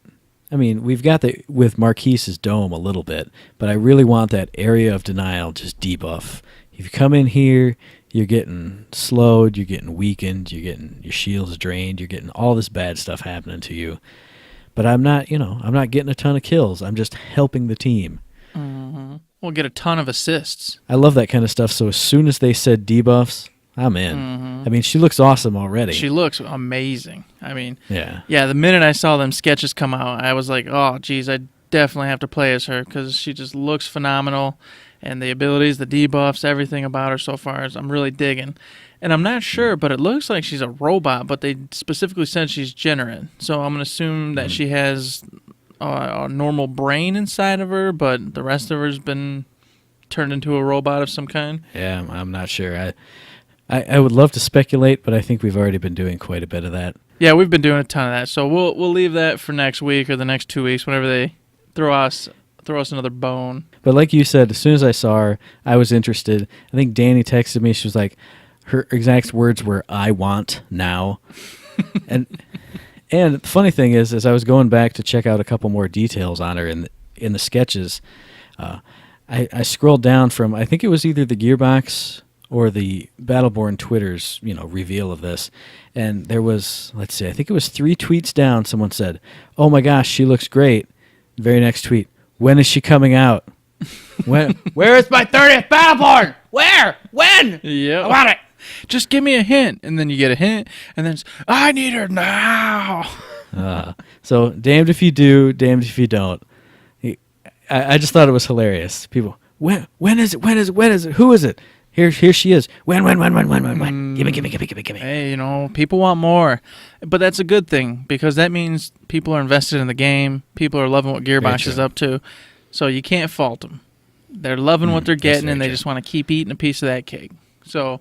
I mean, we've got that with Marquise's dome a little bit, but I really want that area of denial just debuff. If you come in here, you're getting slowed, you're getting weakened, you're getting your shields drained, you're getting all this bad stuff happening to you. But I'm not getting a ton of kills. I'm just helping the team. We'll get a ton of assists. I love that kind of stuff. So as soon as they said debuffs, I'm in. I mean, she looks awesome already. She looks amazing. I mean, yeah. The minute I saw them sketches come out, I was like, oh, geez, I definitely have to play as her because she just looks phenomenal. And the abilities, the debuffs, everything about her so far, I'm really digging. And I'm not sure, but it looks like she's a robot, but they specifically said she's generate. So I'm going to assume that she has a normal brain inside of her, but the rest of her has been turned into a robot of some kind. Yeah, I'm not sure. I would love to speculate, but I think we've already been doing quite a bit of that. Yeah, we've been doing a ton of that. So we'll leave that for next week or the next 2 weeks, whenever they throw us another bone. But like you said, as soon as I saw her, I was interested. I think Danny texted me. She was like, her exact words were, "I want now." and And the funny thing is, as I was going back to check out a couple more details on her in the sketches, I scrolled down from, I think it was either the Gearbox or the Battleborn Twitter's, reveal of this. And there was, let's see, I think it was 3 tweets down. Someone said, "Oh my gosh, she looks great." Very next tweet, "When is she coming out?" Where is my 30th Battleborn? Where? When? Yeah. I want it. Just give me a hint. And then you get a hint, and then it's, I need her now. So damned if you do, damned if you don't. I just thought it was hilarious. People, when is it? When is it? When is it? Who is it? Here she is. When? Give me. Hey, people want more. But that's a good thing, because that means people are invested in the game. People are loving what Gearbox is up to. So you can't fault them. They're loving what they're getting, and they just want to keep eating a piece of that cake. So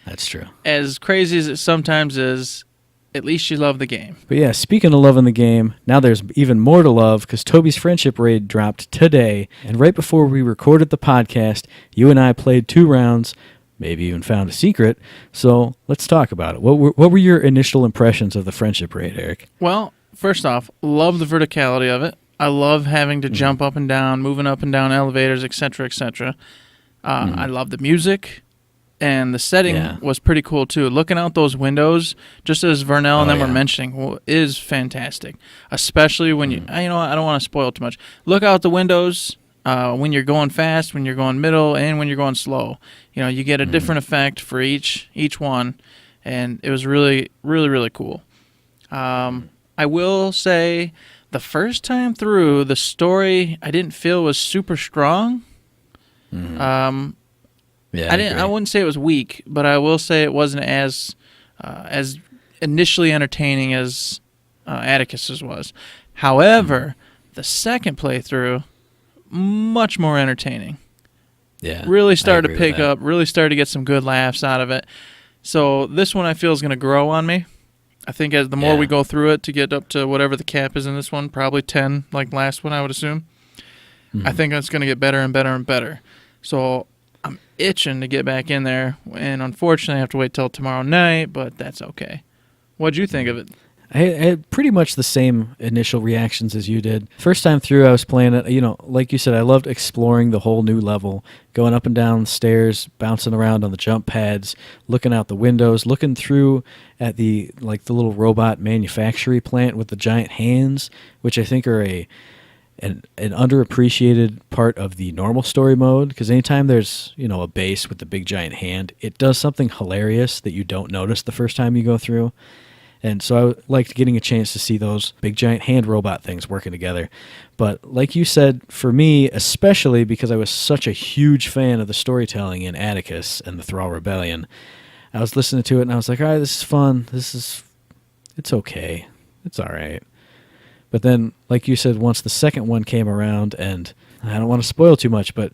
that's true. As crazy as it sometimes is, at least you love the game. But yeah, speaking of loving the game, now there's even more to love, because Toby's Friendship Raid dropped today, and right before we recorded the podcast, you and I played 2 rounds, maybe even found a secret, so let's talk about it. What were your initial impressions of the Friendship Raid, Eric? Well, first off, love the verticality of it. I love having to jump up and down, moving up and down elevators, etc., etc. I love the music. And the setting was pretty cool, too. Looking out those windows, just as Vernell and them were mentioning, is fantastic. Especially when you, I don't want to spoil too much. Look out the windows when you're going fast, when you're going middle, and when you're going slow. You get a different effect for each one. And it was really, really, really cool. I will say, the first time through, the story I didn't feel was super strong. Yeah, I wouldn't say it was weak, but I will say it wasn't as initially entertaining as Atticus's was. However, the second playthrough, much more entertaining. Yeah, really started to pick up, really started to get some good laughs out of it. So this one I feel is going to grow on me. I think as the more we go through it to get up to whatever the cap is in this one, probably 10 like last one I would assume, I think it's going to get better and better and better. So I'm itching to get back in there, and unfortunately I have to wait till tomorrow night, but that's okay. What'd you think of it? I had pretty much the same initial reactions as you did. First time through, I was playing it, like you said, I loved exploring the whole new level, going up and down the stairs, bouncing around on the jump pads, looking out the windows, looking through at the little robot manufacturing plant with the giant hands, which I think are an underappreciated part of the normal story mode, because anytime there's a base with the big giant hand, it does something hilarious that you don't notice the first time you go through. And so I liked getting a chance to see those big giant hand robot things working together. But like you said, for me, especially because I was such a huge fan of the storytelling in Atticus and the Thrall Rebellion, I was listening to it and I was like, all right, this is fun. It's okay. It's all right. But then, like you said, once the second one came around, and I don't want to spoil too much, but,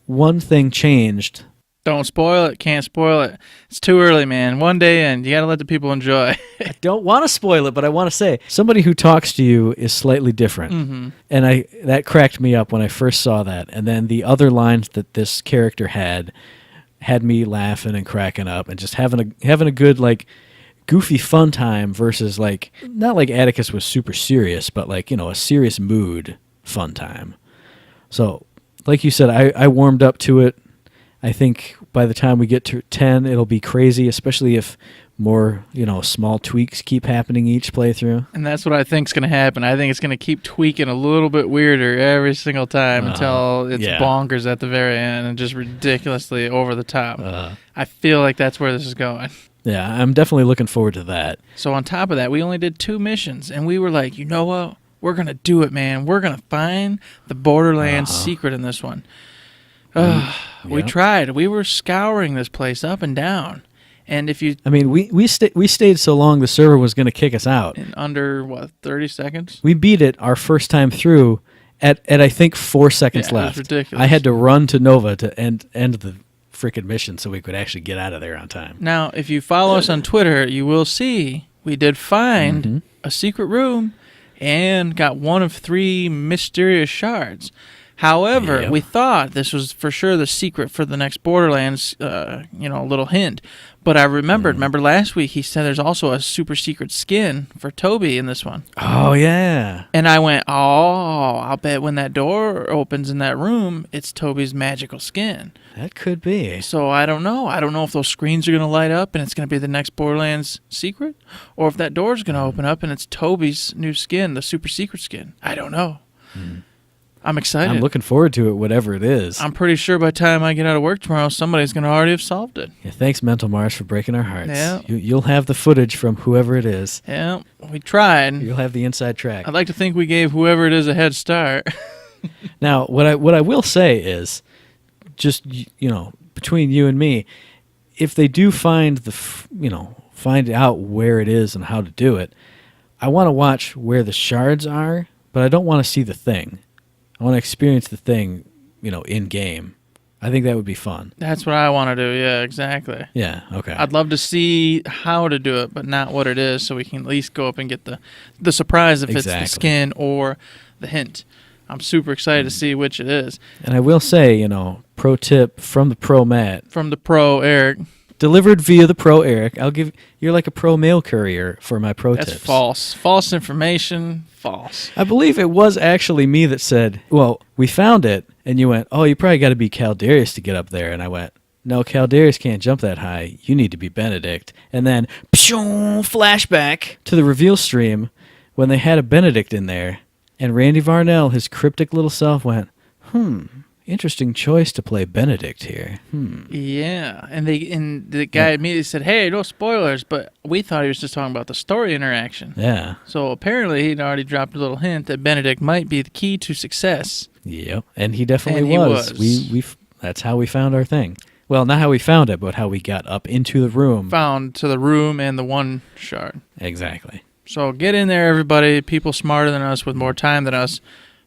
one thing changed. Don't spoil it. Can't spoil it. It's too early, man. One day in. You got to let the people enjoy. I don't want to spoil it, but I want to say, somebody who talks to you is slightly different. Mm-hmm. And that cracked me up when I first saw that. And then the other lines that this character had me laughing and cracking up and just having a good, goofy fun time versus, not like Atticus was super serious, but a serious mood fun time. So, like you said, I warmed up to it. I think by the time we get to 10, it'll be crazy, especially if more, small tweaks keep happening each playthrough. And that's what I think is going to happen. I think it's going to keep tweaking a little bit weirder every single time until it's bonkers at the very end and just ridiculously over the top. I feel like that's where this is going. Yeah, I'm definitely looking forward to that. So on top of that, we only did 2 missions, and we were like, you know what? We're going to do it, man. We're going to find the Borderlands secret in this one. We tried. We were scouring this place up and down. And if you... I mean, we stayed so long the server was going to kick us out. In under, 30 seconds? We beat it our first time through at I think, 4 seconds left. It was ridiculous. I had to run to Nova to end the freaking mission so we could actually get out of there on time. Now, if you follow us on Twitter, you will see we did find a secret room and got one of 3 mysterious shards. However, Yep. we thought this was for sure the secret for the next Borderlands, little hint. But I remember last week he said there's also a super secret skin for Toby in this one. Oh, yeah. And I went, I'll bet when that door opens in that room, it's Toby's magical skin. That could be. So I don't know. I don't know if those screens are going to light up and it's going to be the next Borderlands secret, or if that door's going to open up and it's Toby's new skin, the super secret skin. I don't know. I'm excited. I'm looking forward to it, whatever it is. I'm pretty sure by the time I get out of work tomorrow, somebody's going to already have solved it. Yeah, thanks, Mental Mars, for breaking our hearts. Yeah. You'll have the footage from whoever it is. Yeah, we tried. You'll have the inside track. I'd like to think we gave whoever it is a head start. Now, what I will say is, just between you and me, if they do find find out where it is and how to do it, I want to watch where the shards are, but I don't want to see the thing. I want to experience the thing, in game. I think that would be fun. That's what I want to do. Yeah, exactly. Yeah. Okay. I'd love to see how to do it, but not what it is, so we can at least go up and get the surprise if it's the skin or the hint. I'm super excited to see which it is. And I will say, pro tip from the pro Matt. From the pro Eric. Delivered via the pro Eric. You're like a pro mail courier for my pro tips. That's false. False information. False. I believe it was actually me that said, well, we found it, and you went, oh, you probably got to be Caldarius to get up there. And I went, no, Caldarius can't jump that high. You need to be Benedict. And then, flashback to the reveal stream when they had a Benedict in there, and Randy Varnell, his cryptic little self, went, interesting choice to play Benedict here. Yeah, and the guy immediately said, "Hey, no spoilers," but we thought he was just talking about the story interaction. Yeah. So apparently he'd already dropped a little hint that Benedict might be the key to success. Yep, and he definitely was. We that's how we found our thing. Well, not how we found it, but how we got up into the room. Found to the room and the one shard. Exactly. So get in there, everybody. People smarter than us with more time than us.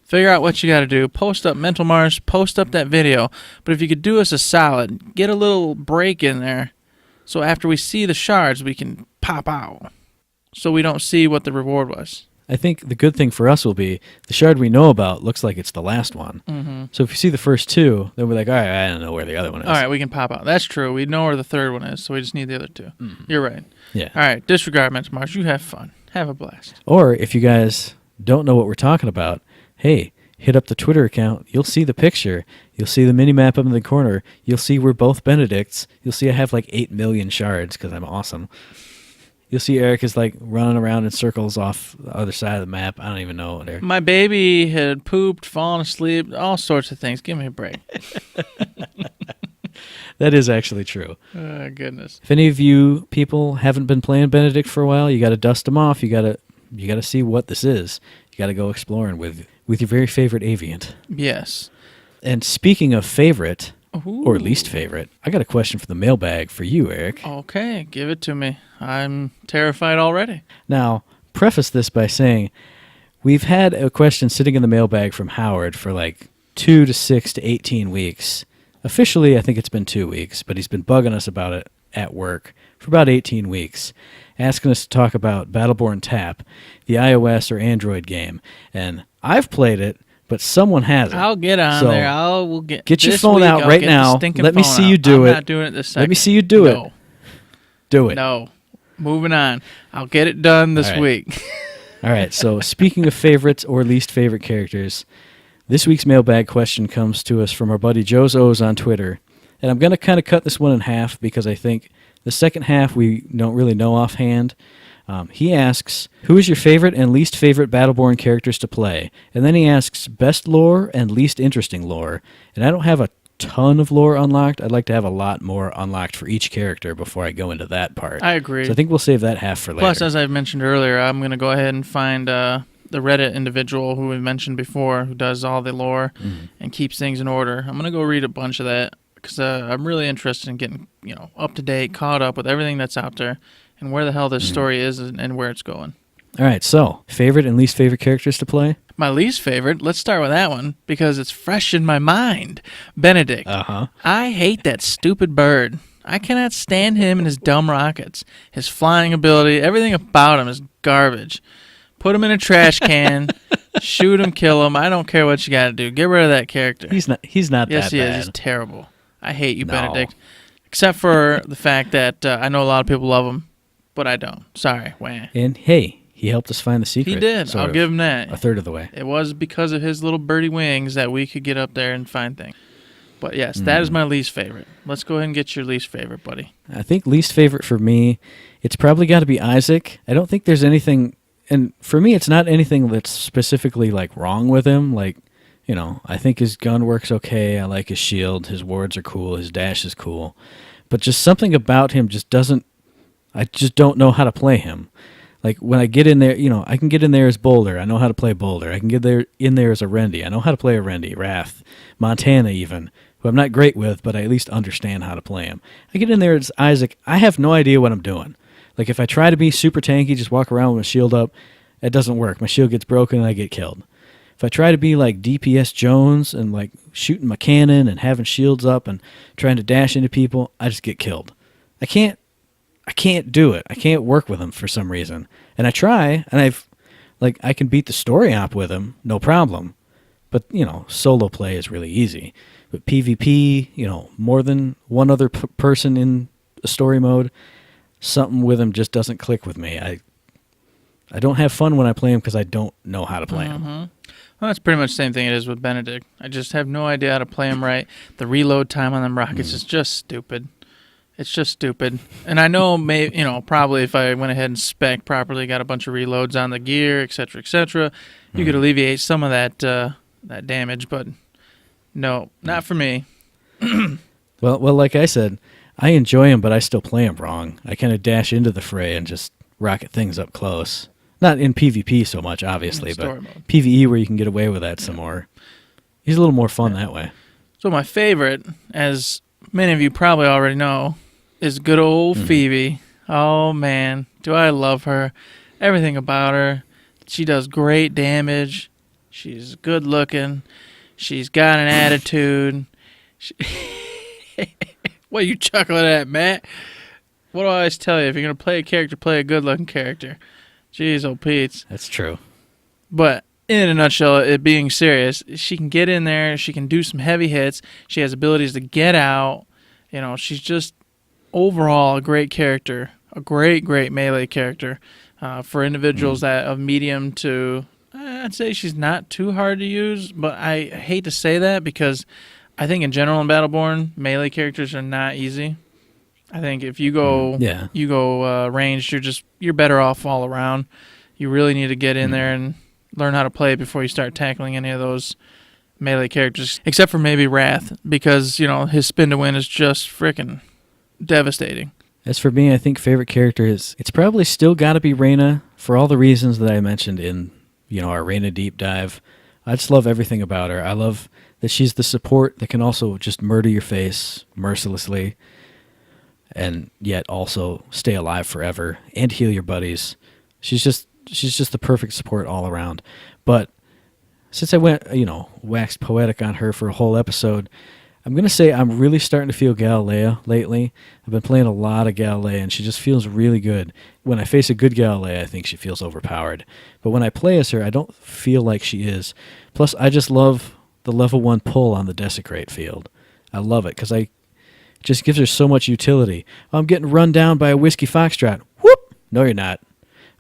Figure out what you got to do. Post up Mental Mars. Post up that video. But if you could do us a solid, get a little break in there so after we see the shards, we can pop out so we don't see what the reward was. I think the good thing for us will be the shard we know about looks like it's the last one. Mm-hmm. So if you see the first two, then we're like, all right, I don't know where the other one is. All right, we can pop out. That's true. We know where the third one is, so we just need the other two. Mm-hmm. You're right. Yeah. All right, disregard Mental Mars. You have fun. Have a blast. Or if you guys don't know what we're talking about, hey, hit up the Twitter account. You'll see the picture. You'll see the mini-map up in the corner. You'll see we're both Benedicts. You'll see I have like 8 million shards because I'm awesome. You'll see Eric is like running around in circles off the other side of the map. I don't even know what Eric. My baby had pooped, fallen asleep, all sorts of things. Give me a break. That is actually true. Oh, goodness. If any of you people haven't been playing Benedict for a while, you got to dust them off. You got to see what this is. You got to go exploring with your very favorite Aviant. Yes. And speaking of favorite, Ooh. or least favorite, I got a question for the mailbag for you, Eric. Okay, give it to me. I'm terrified already. Now, preface this by saying we've had a question sitting in the mailbag from Howard for like 2 to 6 to 18 weeks. Officially, I think it's been 2 weeks, but he's been bugging us about it at work for about 18 weeks, asking us to talk about Battleborn Tap, the iOS or Android game. And I've played it, but someone hasn't. I'll get on there. We'll get your phone out right now. Let me see you do it. I'm not doing it this second. Let me see you do it. Do it. No. Moving on. I'll get it done this week. All right. So speaking of favorites or least favorite characters, this week's mailbag question comes to us from our buddy Joe's O's on Twitter. And I'm going to kind of cut this one in half because I think the second half we don't really know offhand. He asks, who is your favorite and least favorite Battleborn characters to play? And then he asks, best lore and least interesting lore. And I don't have a ton of lore unlocked. I'd like to have a lot more unlocked for each character before I go into that part. I agree. So I think we'll save that half for later. Plus, as I've mentioned earlier, I'm going to go ahead and find the Reddit individual who we mentioned before who does all the lore and keeps things in order. I'm going to go read a bunch of that because I'm really interested in getting up to date, caught up with everything that's out there and where the hell this story is and where it's going. All right, so favorite and least favorite characters to play? My least favorite, let's start with that one because it's fresh in my mind. Benedict. Uh-huh. I hate that stupid bird. I cannot stand him and his dumb rockets. His flying ability, everything about him is garbage. Put him in a trash can. Shoot him, kill him. I don't care what you got to do. Get rid of that character. He's not Yes, that he bad. is. He's terrible. I hate you, No. Benedict. Except for the fact that I know a lot of people love him, but I don't. Sorry. Wah. And hey, he helped us find the secret. He did. sort I'll of, give him that. a third of the way. It was because of his little birdie wings that we could get up there and find things. But yes, that is my least favorite. Let's go ahead and get your least favorite, buddy. I think least favorite for me, it's probably got to be Isaac. I don't think there's anything, and for me, it's not anything that's specifically like wrong with him. Like, you know, I think his gun works okay. I like his shield. His wards are cool. His dash is cool. But just something about him just doesn't, I just don't know how to play him. Like when I get in there, you know, I can get in there as Boulder. I know how to play Boulder. I can get in there as a Rendy. I know how to play a Rendy, Wrath, Montana even, who I'm not great with, but I at least understand how to play him. I get in there as Isaac. I have no idea what I'm doing. Like if I try to be super tanky, just walk around with my shield up, it doesn't work. My shield gets broken and I get killed. If I try to be like DPS Jones and like shooting my cannon and having shields up and trying to dash into people, I just get killed. I can't do it. I can't work with him for some reason. And I try, and I can beat the story op with him, no problem. But, you know, solo play is really easy. But PvP, you know, more than one other person in a story mode, something with him just doesn't click with me. I don't have fun when I play him because I don't know how to play him. Well, that's pretty much the same thing it is with Benedict. I just have no idea how to play him right. The reload time on them rockets is just stupid. It's just stupid. And I know, probably if I went ahead and spec properly, got a bunch of reloads on the gear, et cetera, you could alleviate some of that damage. But no, not for me. Well, like I said, I enjoy him, but I still play him wrong. I kind of dash into the fray and just rocket things up close. Not in PvP so much, obviously, but mode. PvE where you can get away with that some more. He's a little more fun that way. So my favorite, as many of you probably already know, is good old Phoebe. Oh, man, do I love her. Everything about her. She does great damage. She's good looking. She's got an attitude. What are you chuckling at, Matt? What do I always tell you? If you're going to play a character, play a good-looking character. Jeez, old Pete's. That's true. But in a nutshell, it being serious, she can get in there. She can do some heavy hits. She has abilities to get out. You know, she's just overall a great character, a great melee character for individuals that of medium to. I'd say she's not too hard to use, but I hate to say that because I think in general in Battleborn, melee characters are not easy. I think if you go ranged, you're better off all around. You really need to get in there and learn how to play before you start tackling any of those melee characters, except for maybe Wrath, because his spin to win is just freaking devastating. As for me, I think favorite character it's probably still got to be Reyna for all the reasons that I mentioned in our Reyna deep dive. I just love everything about her. I love that she's the support that can also just murder your face mercilessly and yet also stay alive forever and heal your buddies. She's just the perfect support all around. But since I went, waxed poetic on her for a whole episode, I'm going to say I'm really starting to feel Galilea lately. I've been playing a lot of Galilea, and she just feels really good. When I face a good Galilea, I think she feels overpowered. But when I play as her, I don't feel like she is. Plus, I just love the level 1 pull on the Desecrate field. I love it, because it just gives her so much utility. Oh, I'm getting run down by a Whiskey Foxtrot. Whoop! No, you're not.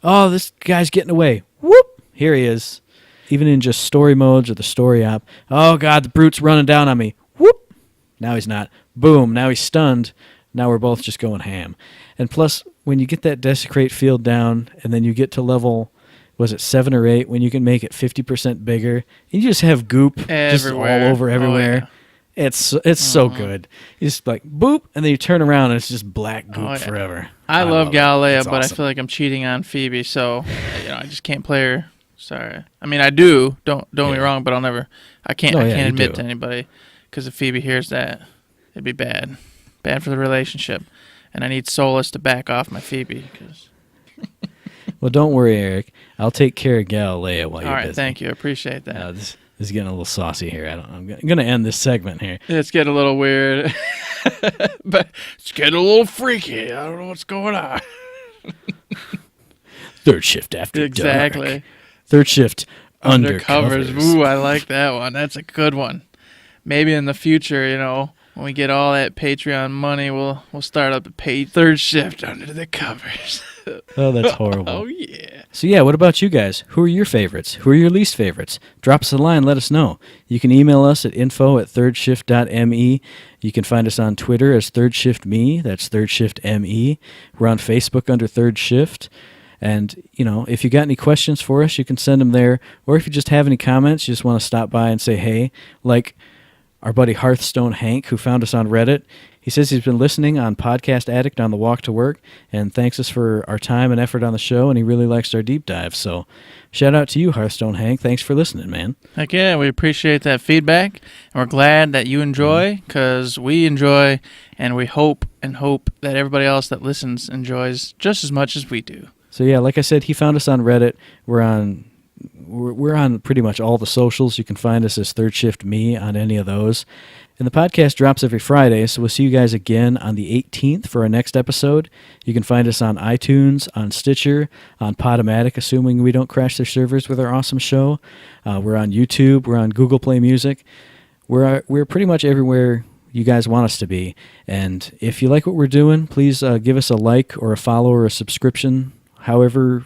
Oh, this guy's getting away. Whoop! Here he is. Even in just story modes or the story op. Oh, God, the brute's running down on me. Whoop! Now he's not. Boom, now he's stunned. Now we're both just going ham. And plus, when you get that Desecrate field down, and then you get to level, was it 7 or 8, when you can make it 50% bigger, and you just have goop just all over everywhere. Oh, yeah. It's so good. You just like, boop, and then you turn around, and it's just black goop forever. I love Galilea, but awesome. I feel like I'm cheating on Phoebe, so I just can't play her. Sorry. I mean, I do. Don't get me wrong, but I can't admit to anybody, because if Phoebe hears that, it'd be bad. Bad for the relationship. And I need Solus to back off my Phoebe. Well, don't worry, Eric. I'll take care of Galilea while you're busy. All right, thank you. I appreciate that. This is getting a little saucy here. I'm going to end this segment here. It's getting a little weird. But it's getting a little freaky. I don't know what's going on. Third shift after Exactly. dark. Third shift undercovers. Ooh, I like that one. That's a good one. Maybe in the future, when we get all that Patreon money, we'll start up a third shift under the covers. Oh, that's horrible. Oh, yeah. So, yeah, what about you guys? Who are your favorites? Who are your least favorites? Drop us a line. Let us know. You can email us at info@thirdshift.me. You can find us on Twitter as ThirdShiftMe. That's ThirdShiftME. We're on Facebook under Third Shift. And, if you got any questions for us, you can send them there. Or if you just have any comments, you just want to stop by and say hey, like our buddy Hearthstone Hank, who found us on Reddit. He says he's been listening on Podcast Addict on the walk to work and thanks us for our time and effort on the show, and he really likes our deep dive. So shout out to you, Hearthstone Hank. Thanks for listening, man. Heck yeah, we appreciate that feedback, and we're glad that you enjoy, because we enjoy, and we hope that everybody else that listens enjoys just as much as we do. So yeah, like I said, he found us on Reddit. We're on pretty much all the socials. You can find us as Third Shift Me on any of those. And the podcast drops every Friday, so we'll see you guys again on the 18th for our next episode. You can find us on iTunes, on Stitcher, on Podomatic, assuming we don't crash their servers with our awesome show. We're on YouTube. We're on Google Play Music. We're pretty much everywhere you guys want us to be. And if you like what we're doing, please give us a like or a follow or a subscription, however,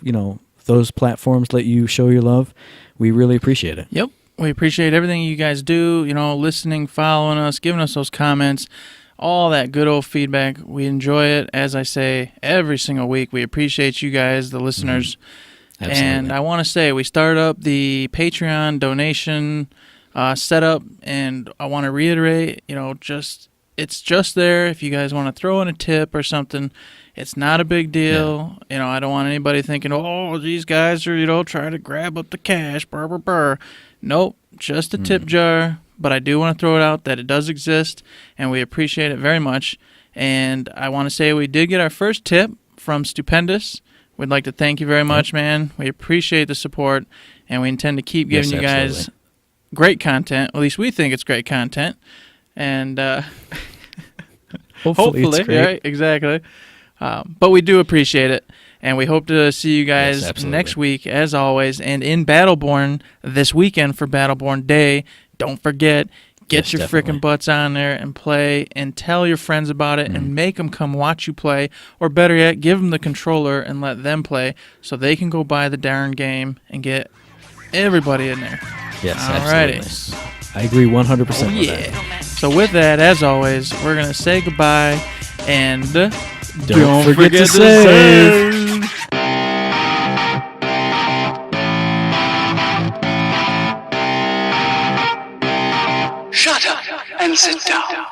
those platforms let you show your love. We really appreciate it. Yep. We appreciate everything you guys do, listening, following us, giving us those comments, all that good old feedback. We enjoy it, as I say, every single week. We appreciate you guys, the listeners. Absolutely. And I want to say we started up the Patreon donation setup, and I want to reiterate, it's just there if you guys want to throw in a tip or something. It's not a big deal. Yeah. I don't want anybody thinking, oh, these guys are, trying to grab up the cash. Burr, burr, burr. Nope, just a tip jar. But I do want to throw it out that it does exist, and we appreciate it very much. And I want to say we did get our first tip from Stupendous. We'd like to thank you very much, man. We appreciate the support, and we intend to keep giving you guys great content. At least we think it's great content. And hopefully it's great. Right? Exactly. But we do appreciate it, and we hope to see you guys next week, as always, and in Battleborn this weekend for Battleborn Day. Don't forget, get your freaking butts on there and play, and tell your friends about it, and make them come watch you play, or better yet, give them the controller and let them play so they can go buy the darn game and get everybody in there. Yes, alrighty. Absolutely. I agree 100% with that. So with that, as always, we're going to say goodbye, and don't forget to save. Shut up and sit down.